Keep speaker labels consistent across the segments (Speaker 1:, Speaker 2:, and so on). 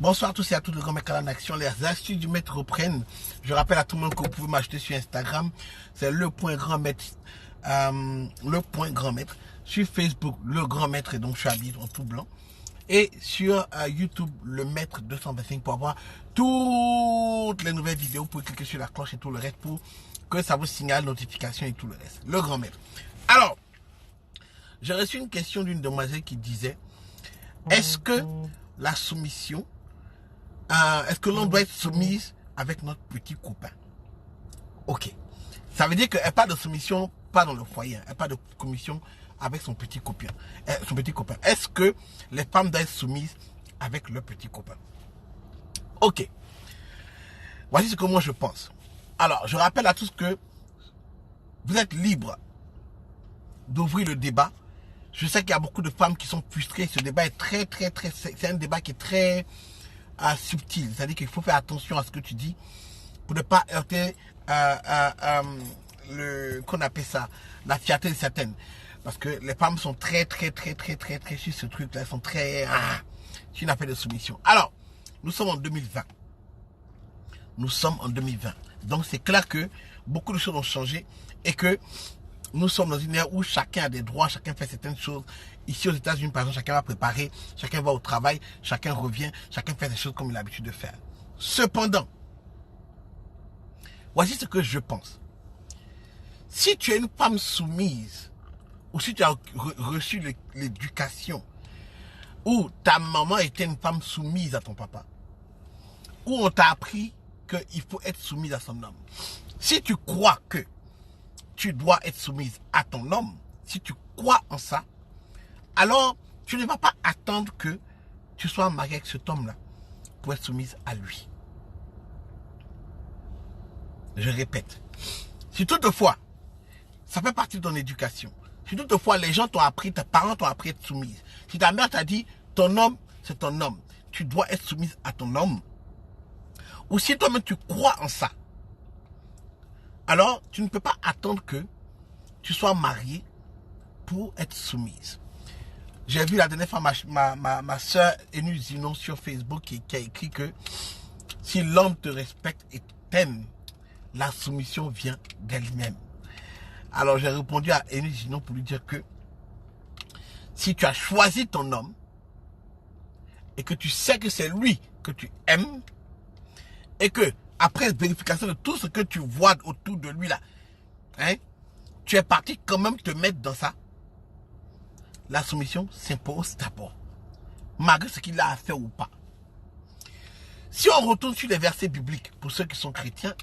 Speaker 1: Bonsoir à tous et à toutes, le grand maître en action. Les astuces du maître reprennent. Je rappelle à tout le monde que vous pouvez m'acheter sur Instagram. C'est le point grand maître. Sur Facebook, le grand maître. Et donc, je suis habillé en tout blanc. Et sur YouTube, le maître 225 pour avoir toutes les nouvelles vidéos. Vous pouvez cliquer sur la cloche et tout le reste pour que ça vous signale notification et tout le reste. Le grand maître. Alors, j'ai reçu une question d'une demoiselle qui disait, est-ce que la soumission, est-ce que l'on doit être soumise avec notre petit copain? Ok. Ça veut dire qu'elle parle de soumission, pas dans le foyer. Elle parle de commission avec son petit copain. Est-ce que les femmes doivent être soumises avec leur petit copain? Ok. Voici ce que moi je pense. Alors, je rappelle à tous que vous êtes libres d'ouvrir le débat. Je sais qu'il y a beaucoup de femmes qui sont frustrées. Ce débat est c'est un débat qui est très subtil. C'est-à-dire qu'il faut faire attention à ce que tu dis pour ne pas heurter qu'on appelle ça, la fierté de certaines. Parce que les femmes sont très sur ce truc-là. Elles sont très sur une affaire de soumission. Alors, nous sommes en 2020. Donc, c'est clair que beaucoup de choses ont changé et que nous sommes dans une ère où chacun a des droits, chacun fait certaines choses. Ici aux États-Unis, par exemple, chacun va préparer, chacun va au travail, chacun revient, chacun fait des choses comme il a l'habitude de faire. Cependant, voici ce que je pense. Si tu es une femme soumise, ou si tu as reçu l'éducation, où ta maman était une femme soumise à ton papa, où on t'a appris qu'il faut être soumise à son homme. Si tu crois que tu dois être soumise à ton homme, si tu crois en ça, alors tu ne vas pas attendre que tu sois marié avec cet homme-là pour être soumise à lui. Je répète, si toutefois, ça fait partie de ton éducation, si toutefois les gens t'ont appris, tes parents t'ont appris à être soumise, si ta mère t'a dit, ton homme, c'est ton homme, tu dois être soumise à ton homme, ou si toi-même tu crois en ça, alors tu ne peux pas attendre que tu sois mariée pour être soumise. J'ai vu la dernière fois ma soeur Enu Zinon sur Facebook qui a écrit que si l'homme te respecte et t'aime, la soumission vient d'elle-même. Alors j'ai répondu à Enu Zinon pour lui dire que si tu as choisi ton homme et que tu sais que c'est lui que tu aimes et que après vérification de tout ce que tu vois autour de lui là, tu es parti quand même te mettre dans ça, la soumission s'impose d'abord, malgré ce qu'il a à faire ou pas. Si on retourne sur les versets bibliques, pour ceux qui sont chrétiens,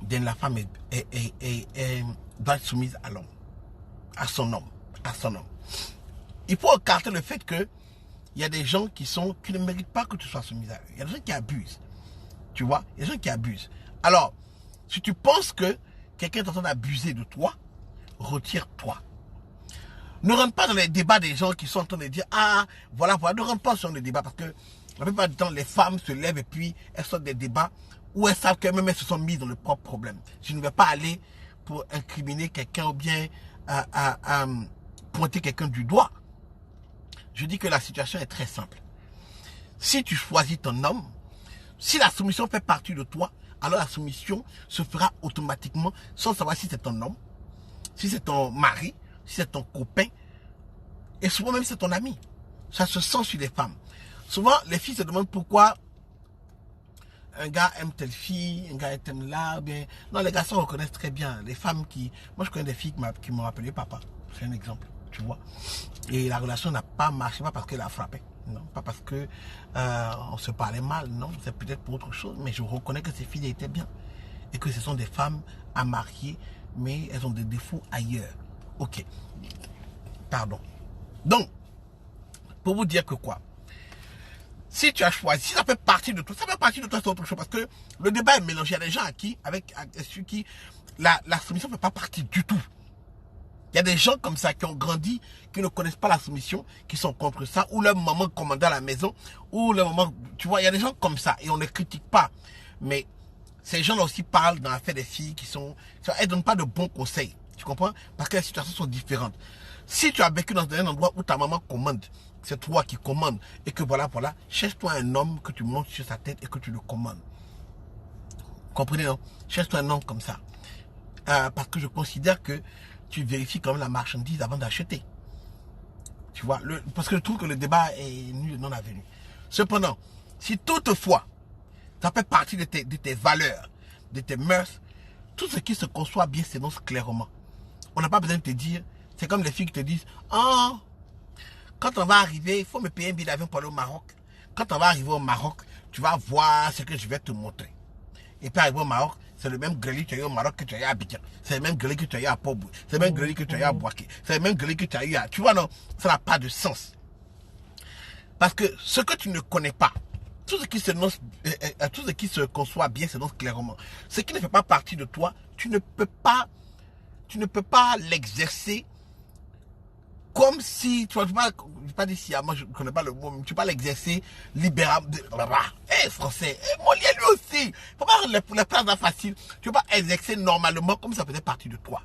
Speaker 1: la femme doit être soumise à l'homme, à son homme. Il faut écarter le fait que il y a des gens qui ne méritent pas que tu sois soumise à eux. Il y a des gens qui abusent. Tu vois, il y a des gens qui abusent. Alors, si tu penses que quelqu'un est en train d'abuser de toi, retire-toi. Ne rentre pas dans les débats des gens qui sont en train de dire, voilà, ne rentre pas sur les débats parce que la plupart du temps, les femmes se lèvent et puis elles sortent des débats où elles savent qu'elles-mêmes elles se sont mises dans le propre problème. Je ne vais pas aller pour incriminer quelqu'un ou bien pointer quelqu'un du doigt. Je dis que la situation est très simple. Si tu choisis ton homme, si la soumission fait partie de toi, alors la soumission se fera automatiquement sans savoir si c'est ton homme, si c'est ton mari, si c'est ton copain, et souvent même c'est ton ami. Ça se sent sur les femmes. Souvent, les filles se demandent pourquoi un gars aime telle fille, un gars aime là, bien. Non, les garçons reconnaissent très bien. Les femmes moi je connais des filles qui m'ont appelé papa. C'est un exemple, tu vois. Et la relation n'a pas marché, pas parce qu'elle a frappé. Non, pas parce que on se parlait mal, non, c'est peut-être pour autre chose, mais je reconnais que ces filles étaient bien. Et que ce sont des femmes à marier, mais elles ont des défauts ailleurs. Ok. Pardon. Donc, pour vous dire que quoi? Si tu as choisi, si ça fait partie de toi, c'est autre chose. Parce que le débat est mélangé. Il y a des gens avec ceux qui la soumission ne fait pas partie du tout. Il y a des gens comme ça qui ont grandi, qui ne connaissent pas la soumission, qui sont contre ça, ou leur maman commandait à la maison, ou leur maman, tu vois, il y a des gens comme ça, et on ne les critique pas. Mais ces gens-là aussi parlent dans l'affaire des filles elles ne donnent pas de bons conseils, tu comprends? Parce que les situations sont différentes. Si tu as vécu dans un endroit où ta maman commande, c'est toi qui commandes, et que voilà, cherche-toi un homme que tu montes sur sa tête et que tu le commandes. Comprenez, non? Cherche-toi un homme comme ça. Parce que je considère que tu vérifies quand même la marchandise avant d'acheter. Tu vois, parce que je trouve que le débat est nul non avenu. Cependant, si toutefois, ça fait partie de tes valeurs, de tes mœurs, tout ce qui se conçoit bien s'énonce clairement. On n'a pas besoin de te dire, c'est comme les filles qui te disent, oh, quand on va arriver, il faut me payer un billet d'avion pour aller au Maroc. Quand on va arriver au Maroc, tu vas voir ce que je vais te montrer. Et puis arriver au Maroc, c'est le même gueulis que tu as eu au Maroc que tu as eu à Abidjan. C'est le même gueulis que tu as eu à Pobou. C'est le même gueulis que tu as eu à Bouaké. C'est le même gueulis que tu as eu à... Tu vois, non, ça n'a pas de sens. Parce que ce que tu ne connais pas, tout ce qui se conçoit bien s'énonce clairement. Ce qui ne fait pas partie de toi, tu ne peux pas l'exercer comme si, tu vois, je ne vais pas dire si, moi je ne connais pas le mot, mais tu ne peux pas l'exercer libéralement. Français, Molière lui aussi. Il ne faut pas rendre les places faciles. Tu ne peux pas exercer normalement comme ça faisait partie de toi.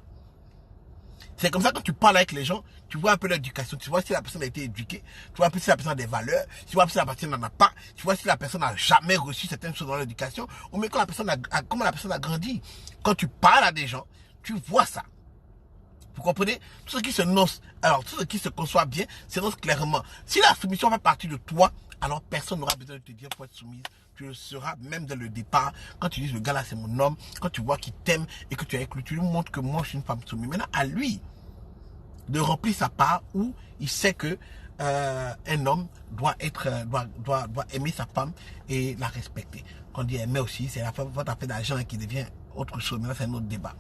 Speaker 1: C'est comme ça quand tu parles avec les gens, tu vois un peu l'éducation, tu vois si la personne a été éduquée, tu vois un peu si la personne a des valeurs, tu vois si la personne n'en a pas, tu vois si la personne n'a jamais reçu certaines choses dans l'éducation, ou même comment la personne a grandi. Quand tu parles à des gens, tu vois ça. Vous comprenez? Tout ce qui se conçoit bien, s'énonce clairement. Si la soumission fait partie de toi, alors personne n'aura besoin de te dire pour être soumise. Tu le seras même dès le départ. Quand tu dis le gars là c'est mon homme, quand tu vois qu'il t'aime et que tu es avec lui, tu lui montres que moi je suis une femme soumise. Maintenant à lui de remplir sa part où il sait que un homme doit aimer sa femme et la respecter. Quand on dit aimer aussi, c'est votre affaire d'argent qui devient autre chose. Mais là, c'est un autre débat.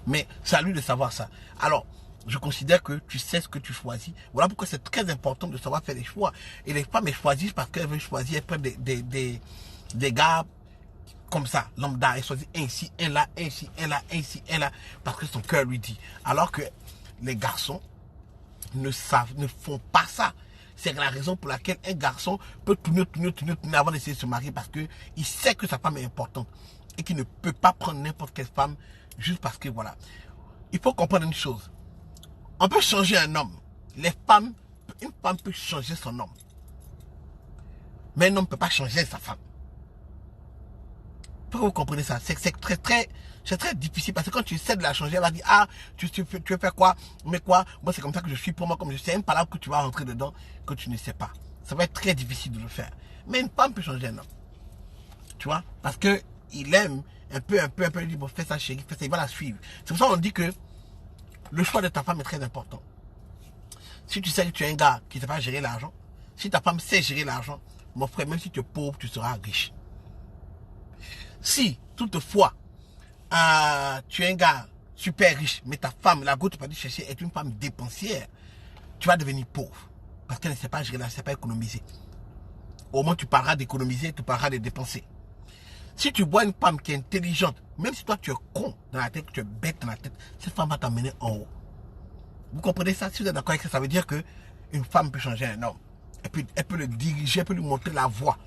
Speaker 1: Mais c'est à lui de savoir ça. Alors, je considère que tu sais ce que tu choisis. Voilà pourquoi c'est très important de savoir faire les choix. Et les femmes, elles choisissent parce qu'elles veulent choisir, elles prennent des gars comme ça, lambda. Elles choisissent ainsi, un là, ainsi, un là, ainsi, un là, parce que son cœur lui dit. Alors que les garçons ne font pas ça. C'est la raison pour laquelle un garçon peut tourner avant d'essayer de se marier parce qu'il sait que sa femme est importante et qu'il ne peut pas prendre n'importe quelle femme juste parce que voilà. Il faut comprendre une chose. On peut changer un homme. Une femme peut changer son homme. Mais un homme ne peut pas changer sa femme. Pourquoi vous comprenez ça? C'est très difficile parce que quand tu essaies de la changer, elle va dire, ah, tu veux faire quoi? Mais quoi? Moi, c'est comme ça que je suis pour moi, comme je sais. Une palabre que tu vas rentrer dedans que tu ne sais pas. Ça va être très difficile de le faire. Mais une femme peut changer un homme. Tu vois? Parce que il aime un peu, il dit, bon, fais ça chérie, fais ça, il va la suivre. C'est pour ça qu'on dit que le choix de ta femme est très important. Si tu sais que tu es un gars qui ne sait pas gérer l'argent, si ta femme sait gérer l'argent, mon frère, même si tu es pauvre, tu seras riche. Si, toutefois, tu es un gars super riche, mais ta femme, la go, tu vas dire chercher, est une femme dépensière, tu vas devenir pauvre. Parce qu'elle ne sait pas gérer, elle ne sait pas économiser. Au moins, tu parleras d'économiser, tu parleras de dépenser. Si tu vois une femme qui est intelligente, même si toi tu es con dans la tête, tu es bête dans la tête, cette femme va t'amener en haut. Vous comprenez ça? Si vous êtes d'accord avec ça, ça veut dire que une femme peut changer un homme. Et puis, elle peut le diriger, elle peut lui montrer la voie.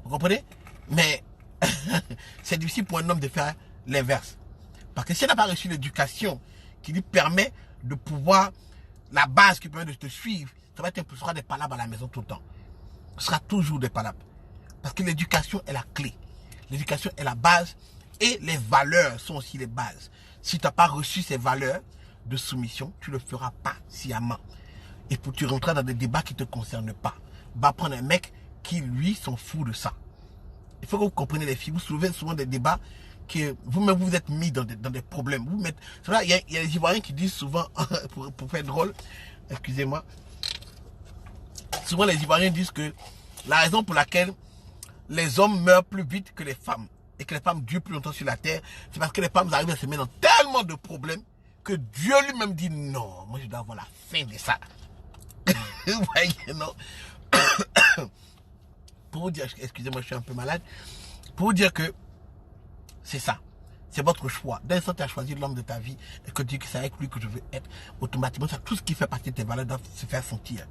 Speaker 1: Vous comprenez? Mais c'est difficile pour un homme de faire l'inverse. Parce que si elle n'a pas reçu l'éducation qui lui permet de pouvoir, la base qui permet de te suivre, ça va être ce sera des palabres à la maison tout le temps. Ce sera toujours des palabres. Parce que l'éducation est la clé. L'éducation est la base et les valeurs sont aussi les bases. Si tu n'as pas reçu ces valeurs de soumission, tu ne le feras pas sciemment. Et pour tu rentrer dans des débats qui ne te concernent pas. Va prendre un mec qui, lui, s'en fout de ça. Il faut que vous compreniez les filles. Vous soulevez souvent des débats que vous-même vous êtes mis dans des problèmes. C'est vrai, il y a les Ivoiriens qui disent souvent, pour faire drôle, excusez-moi, souvent les Ivoiriens disent que la raison pour laquelle les hommes meurent plus vite que les femmes et que les femmes durent plus longtemps sur la terre, c'est parce que les femmes arrivent à se mettre dans tellement de problèmes que Dieu lui-même dit non, moi je dois avoir la fin de ça. Vous voyez, non? Pour vous dire, excusez-moi, je suis un peu malade, pour vous dire que c'est ça. C'est votre choix. Dès l'instant que tu as choisi l'homme de ta vie et que tu dis que c'est avec lui que je veux être, automatiquement, ça, tout ce qui fait partie de tes valeurs doit se faire sentir.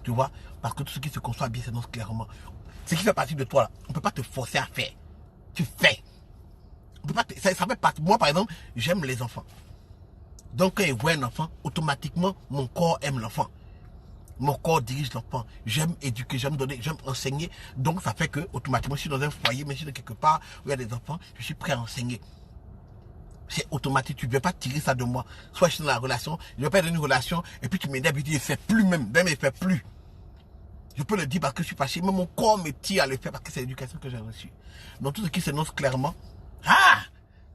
Speaker 1: Tu vois? Parce que tout ce qui se conçoit bien s'énonce clairement. Ce qui fait partie de toi, là, on ne peut pas te forcer à faire. Tu fais. On peut pas ça fait partie. Moi, par exemple, j'aime les enfants. Donc, quand je vois un enfant, automatiquement, mon corps aime l'enfant. Mon corps dirige l'enfant. J'aime éduquer, j'aime donner, j'aime enseigner. Donc, ça fait que, automatiquement, je suis dans un foyer, mais je suis quelque part où il y a des enfants, je suis prêt à enseigner. C'est automatique. Tu ne veux pas tirer ça de moi. Soit je suis dans la relation, je ne veux pas être dans une relation, et puis tu m'énerves et tu ne fais plus même. Même, il ne fait plus. Je peux le dire parce que je suis fâché, mais mon corps me tire à le faire parce que c'est l'éducation que j'ai reçue. Donc, tout ce qui s'énonce clairement,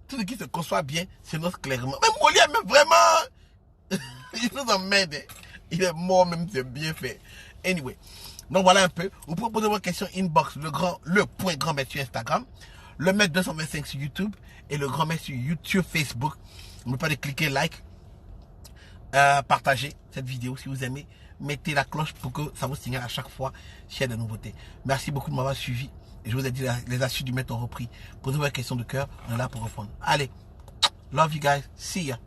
Speaker 1: tout ce qui se conçoit bien s'énonce clairement. Même Molière, même vraiment, il nous emmène. Il est mort même, c'est bien fait. Anyway. Donc voilà un peu. Vous pouvez poser vos questions inbox, le point grand maître sur Instagram, le maître 225 sur YouTube et le grand maître sur YouTube, Facebook. N'oubliez pas de cliquer like, partager cette vidéo si vous aimez. Mettez la cloche pour que ça vous signale à chaque fois s'il y a des nouveautés. Merci beaucoup de m'avoir suivi. Et je vous ai dit, les astuces du maître ont repris. Posez vos questions de cœur, on est là pour répondre. Allez, love you guys, see ya.